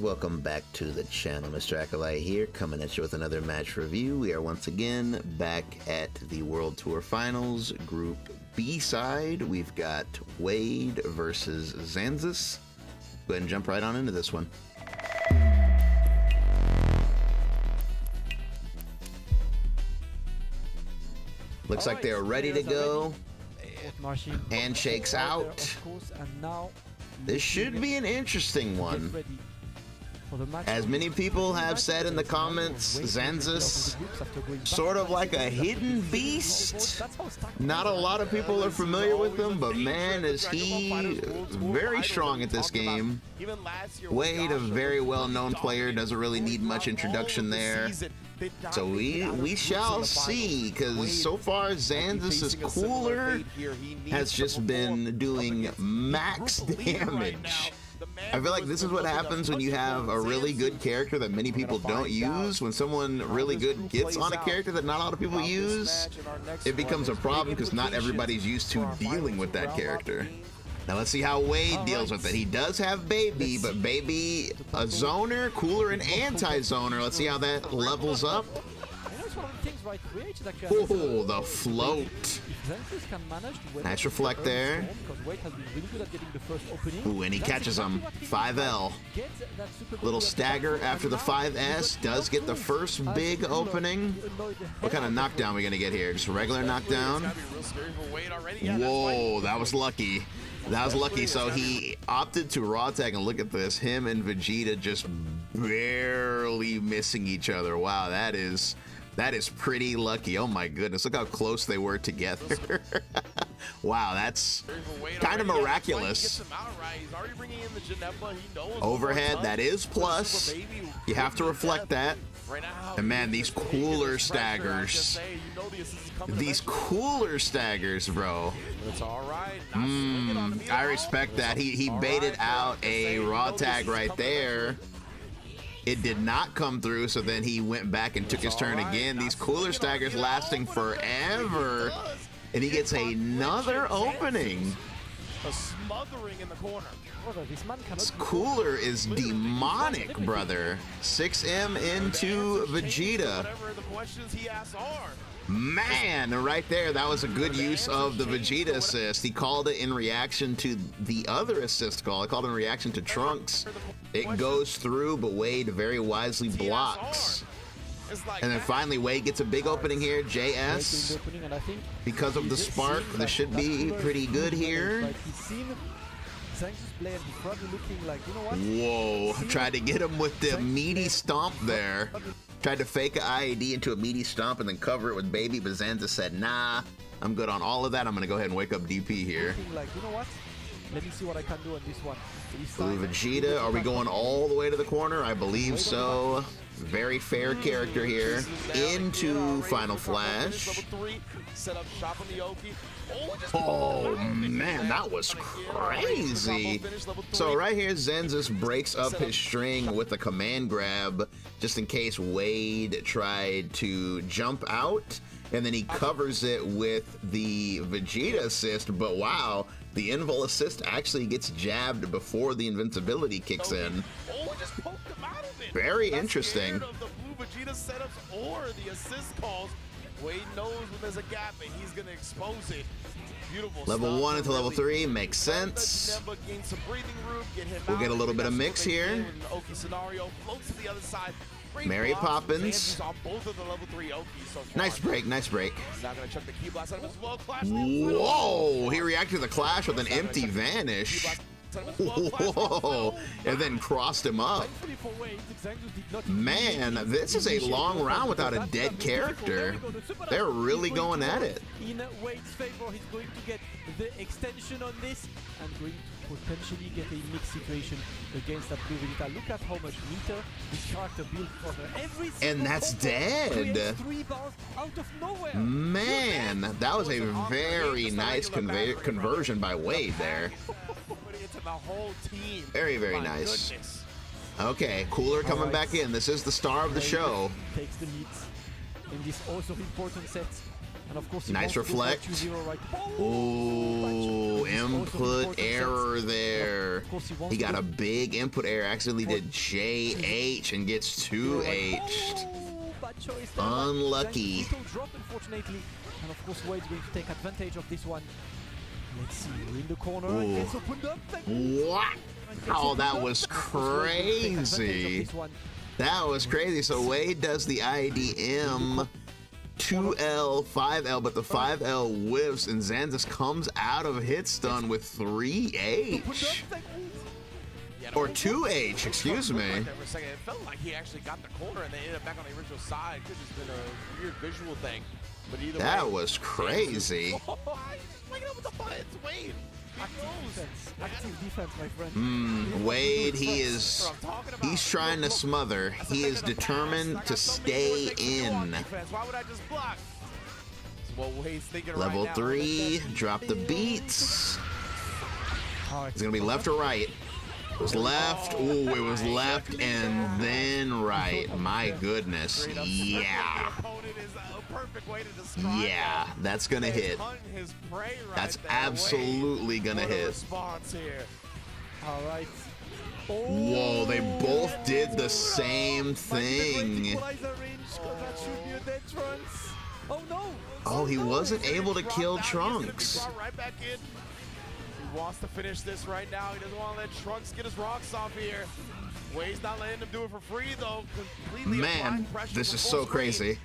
welcome back to the channel. Mr. Acolyte here, coming at you with another match review. We are once again back at the World Tour Finals, Group B side. We've got Wade versus Xanxu. Go ahead and jump right on into this one. Looks like they're ready to go. Handshakes out. This should be an interesting one. As many people have said in the comments, Xanxu, sort of like a hidden beast. Not a lot of people are familiar with him, but man, is he very strong at this game. Wade, a very well-known player, doesn't really need much introduction there. So we shall see, because so far Xanxu's Cooler has just been doing max damage. I feel like this is what happens when you have a really good character that many people don't use. When someone really good gets on a character that not a lot of people use, it becomes a problem because not everybody's used to dealing with that character. Now let's see how Wade deals with it. He does have Baby, but Baby, a zoner, Cooler, and anti-zoner. Let's see how that levels up. Oh, the float. Nice reflect there. Ooh, and he catches him. 5L. Little stagger after the 5S. Does get the first big opening. What kind of knockdown are we going to get here? Just a regular knockdown? Whoa, that was lucky. That was lucky. So he opted to raw tag, and look at this. Him and Vegeta just barely missing each other. Wow, that is pretty lucky. Oh my goodness, look how close they were together. Wow, that's kind of miraculous. Overhead, that is plus. You have to reflect that. And man, these Cooler staggers. These Cooler staggers, bro. I respect that. He baited out a raw tag right there. It did not come through, so then he went back and took his turn again. These Cooler staggers lasting forever. And he gets another opening. A smothering in the corner. This Cooler is demonic, brother. 6M into Vegeta. Man, right there, that was a good use of the Vegeta assist. He called it in reaction to the other assist call. He called it in reaction to Trunks. It goes through, but Wade very wisely blocks. And then finally, Wade gets a big opening here. JS, because of the spark, this should be pretty good here. Whoa, tried to get him with the meaty stomp there. Tried to fake an IAD into a meaty stomp and then cover it with Baby, but Xanxu said, nah, I'm good on all of that. I'm going to go ahead and wake up DP here. Let me see what I can do on this one. Ooh, Vegeta, are we going all the way to the corner? I believe so. Very fair character here. Into Final Flash. Oh man, that was crazy. So right here, Xanxu breaks up his string with a command grab, just in case Wade tried to jump out. And then he covers it with the Vegeta assist, but wow, the invul assist actually gets jabbed before the invincibility kicks in. Very interesting. The blue Vegeta setups or the assist calls. Wade knows when there's a gap and he's gonna expose it. Beautiful. Level 1 into level 3 makes sense. We'll get a little bit of mix here. Mary Poppins. Nice break, nice break. Whoa, he reacted to the clash with an empty vanish. Whoa, and then crossed him up. Man, this is a long round without a dead character. They're really going at it. In Wade's favor, he's going to get the extension on this and going to potentially get a mixed situation against that blue Vegeta. Look at how much meter this character built for every single and that's dead. 3 bars out of nowhere. Man, that was a very nice conversion by Wade there. Very, very nice. Okay, Cooler coming back in. This is the star of the show. Takes the lead in this also important set. And of course, nice reflect. Right. Oh, input error there. He got a big input error. Accidentally did JH and gets 2H'd. Unlucky. Drop, unfortunately. And of course, Wade's going to take advantage of this one. Let's see, we're in the corner. And gets opened up. What? Oh, that was crazy. That was crazy. So Wade does the IDM 2L, 5L, but the 5L whiffs, and Xanxu comes out of hit stun with 3H. Or 2H, excuse me. It felt like he actually got the corner and they ended up back on the original side. Could have just been a weird visual thing. But either that way, was crazy. He's playing up with the buttons. Wade. Active defense, my friend. Wade, he's trying to smother. He is determined to stay in. Why would I just block? Level 3, drop the beats. It's gonna be left or right. It was left. Ooh, it was left and then right. My goodness. Yeah. Yeah, that's gonna hit. That's absolutely gonna hit. All right. Whoa, they both did the same thing. Oh, he wasn't able to kill Trunks. He wants to finish this right now. He doesn't want to let Trunks get his rocks off here. Wade's not letting him do it for free, though. Man, this is so crazy.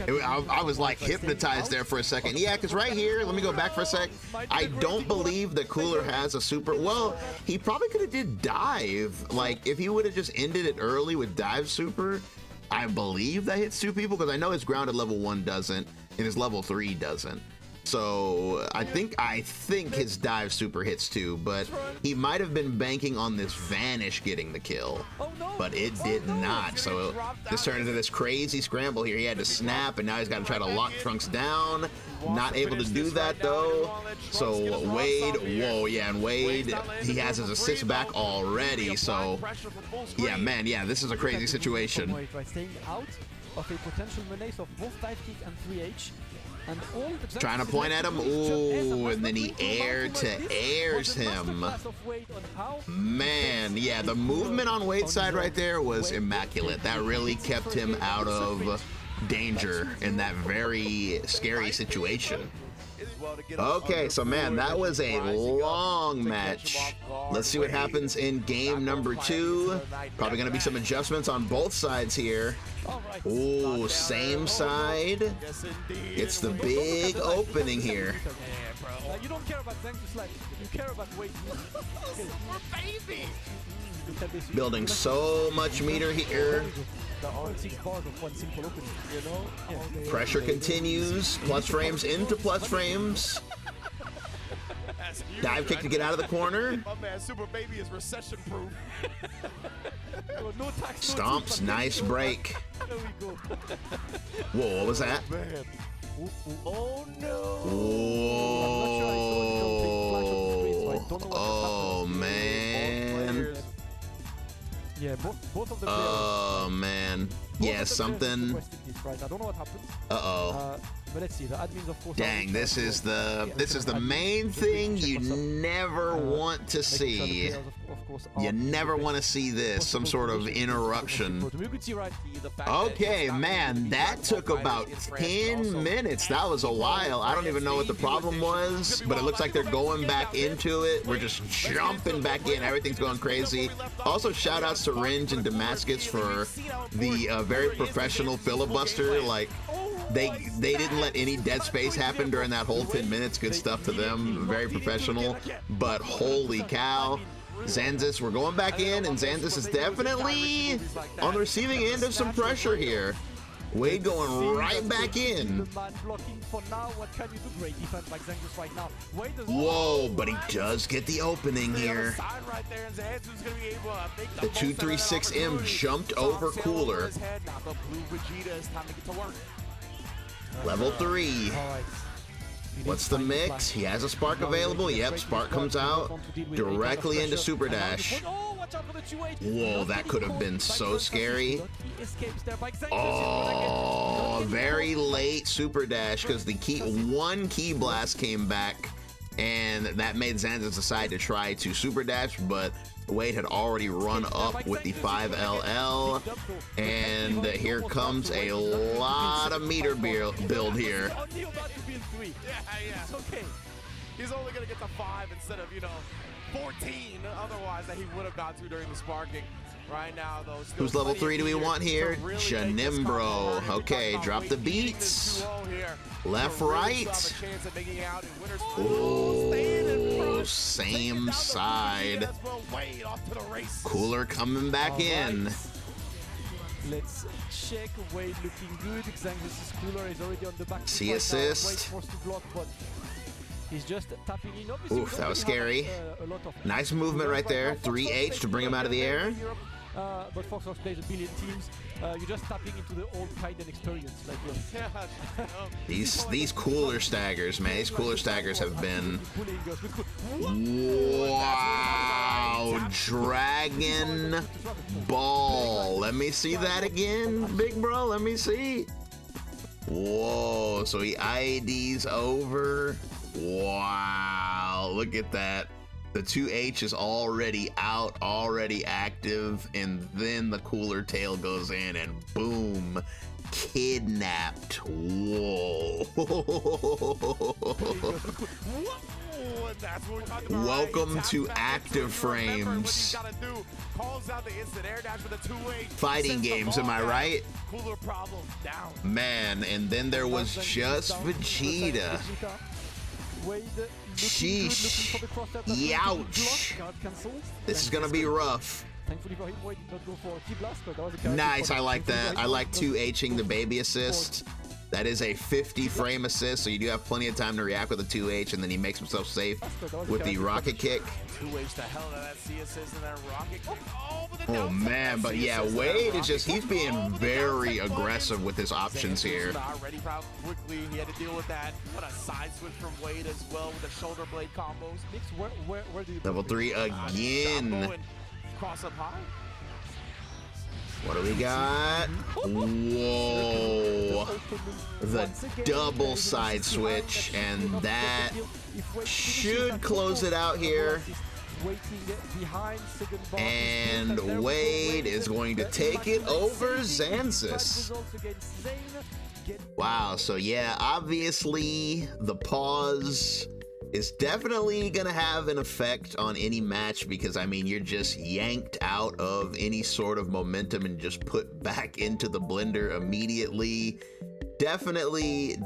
I was like hypnotized there for a second. Yeah, because right here, let me go back for a sec. I don't believe that Cooler has a super. Well, he probably could have did dive. Like, if he would have just ended it early with dive super, I believe that hits 2 people, because I know his grounded level 1 doesn't, and his level 3 doesn't. So I think his dive super hits 2, but he might have been banking on this vanish getting the kill, but it did not. So this turned into this crazy scramble here. He had to snap, and now he's got to try to lock Trunks down. Not able to do that though. So Wade, whoa, yeah, and Wade, he has his assist back already. So yeah, man, yeah, this is a crazy situation. Staying out of a potential menace of both dive kick and 3H. And trying to point at him, ooh, and then he air to airs him. Man, yeah, the movement on Wade's side right there was immaculate. That really kept him out of danger in that very scary situation. Okay, so man, that was a long match. Let's see what happens in game number 2. Probably gonna be some adjustments on both sides here. Ooh, same side. It's the big opening here. You don't care about Xanxu's life, you care about Wade. Building so much meter here. Pressure continues. Plus frames into plus frames. Dive kick to get out of the corner. My man, Super Baby is recession proof. Stomps, nice break. Whoa, what was that? Oh no! Whoa! Oh man! Yeah, both of the players. Oh man! Yeah, something. I don't know what happened. Uh-oh. But let's see, the admins, of course. Dang, this is the main thing you never want to see. You never want to see this, some sort of interruption. Okay, man, that took about 10 minutes. That was a while. I don't even know what the problem was, but it looks like they're going back into it. We're just jumping back in. Everything's going crazy. Also, shout outs to Ringe and Damascus for the very professional filibuster. Like, they didn't let any dead space happen during that whole 10 minutes. Good stuff to them. Very professional. But holy cow. Xanxu, we're going back in, and Xanxu is definitely on the receiving end of some pressure here. Wade going right back in. Whoa, but he does get the opening here. The 236M jumped over Cooler. Level 3. What's the mix? He has a spark available. Yep, spark comes out directly into Super Dash. watch out for the 2-8. Whoa, that could have been so scary. Oh, very late super dash because the one key blast came back, and that made Xanxu decide to try to super dash, but Wade had already run up with the 5LL, and here comes a lot of meter build here. Okay. He's only going to get to 5 instead of, 14 otherwise that he would have got to during the sparking. Right now, though, who's level 3 do we want here? Janimbro. Okay, drop the beats. Left, right. Oh, same side. Cooler coming back in. Let's check. Wade looking good. Xanxu's Cooler is already on the back. See assist. He's just tapping in. Obviously, oof, that was scary. Nice movement right there. 3H to bring him out of the air. But Foxhox plays a billion teams. You're just tapping into the old kind and experience. Like these cooler staggers, man. These cooler staggers have been. Wow, Dragon Ball. Let me see that again, big bro. Let me see. Whoa, so he IEDs over. Wow, look at that. The 2H is already out, already active, and then the cooler tail goes in and boom, kidnapped. Whoa. Welcome to active frames. Fighting games, am I right? Man, and then there was just Vegeta. Sheesh. Youch. This is gonna be rough. Nice, I like that. I like 2Hing the baby assist. That is a 50 frame assist, so you do have plenty of time to react with a 2H, and then he makes himself safe with the rocket kick. Oh man, but yeah, Wade is just, he's being very aggressive with his options here. He had to deal with that. What a side switch from Wade as well with the shoulder blade combos. Level 3 again. Cross up high. What do we got? Whoa. The double side switch, and that should close it out here. And Wade is going to take it over Xanxu. Wow, so yeah, obviously the pause is definitely gonna have an effect on any match, because I mean, you're just yanked out of any sort of momentum and just put back into the blender immediately. Definitely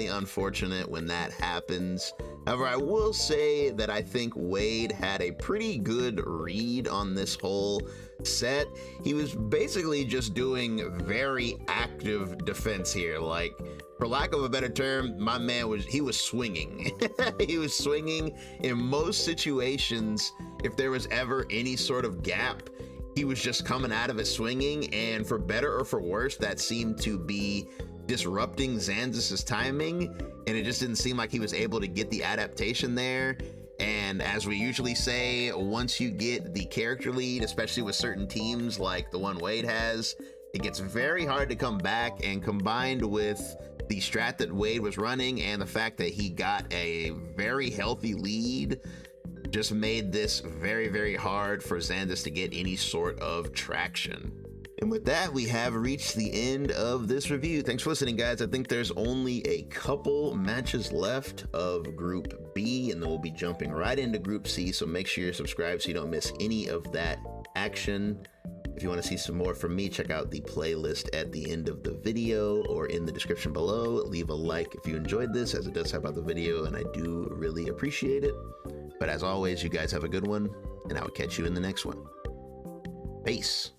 unfortunate when that happens. However, I will say that I think Wade had a pretty good read on this whole set. He was basically just doing very active defense here. Like, for lack of a better term, my man was swinging. He was swinging in most situations. If there was ever any sort of gap, he was just coming out of it swinging, and for better or for worse, that seemed to be disrupting Xanxu's timing, and it just didn't seem like he was able to get the adaptation there. And as we usually say, once you get the character lead, especially with certain teams like the one Wade has, it gets very hard to come back, and combined with the strat that Wade was running and the fact that he got a very healthy lead just made this very hard for Xanxu to get any sort of traction. And with that, we have reached the end of this review. Thanks for listening, guys. I think there's only a couple matches left of Group B, and then we'll be jumping right into Group C, so make sure you're subscribed so you don't miss any of that action. If you want to see some more from me, check out the playlist at the end of the video or in the description below. Leave a like if you enjoyed this, as it does help out the video, and I do really appreciate it. But as always, you guys have a good one, and I will catch you in the next one. Peace.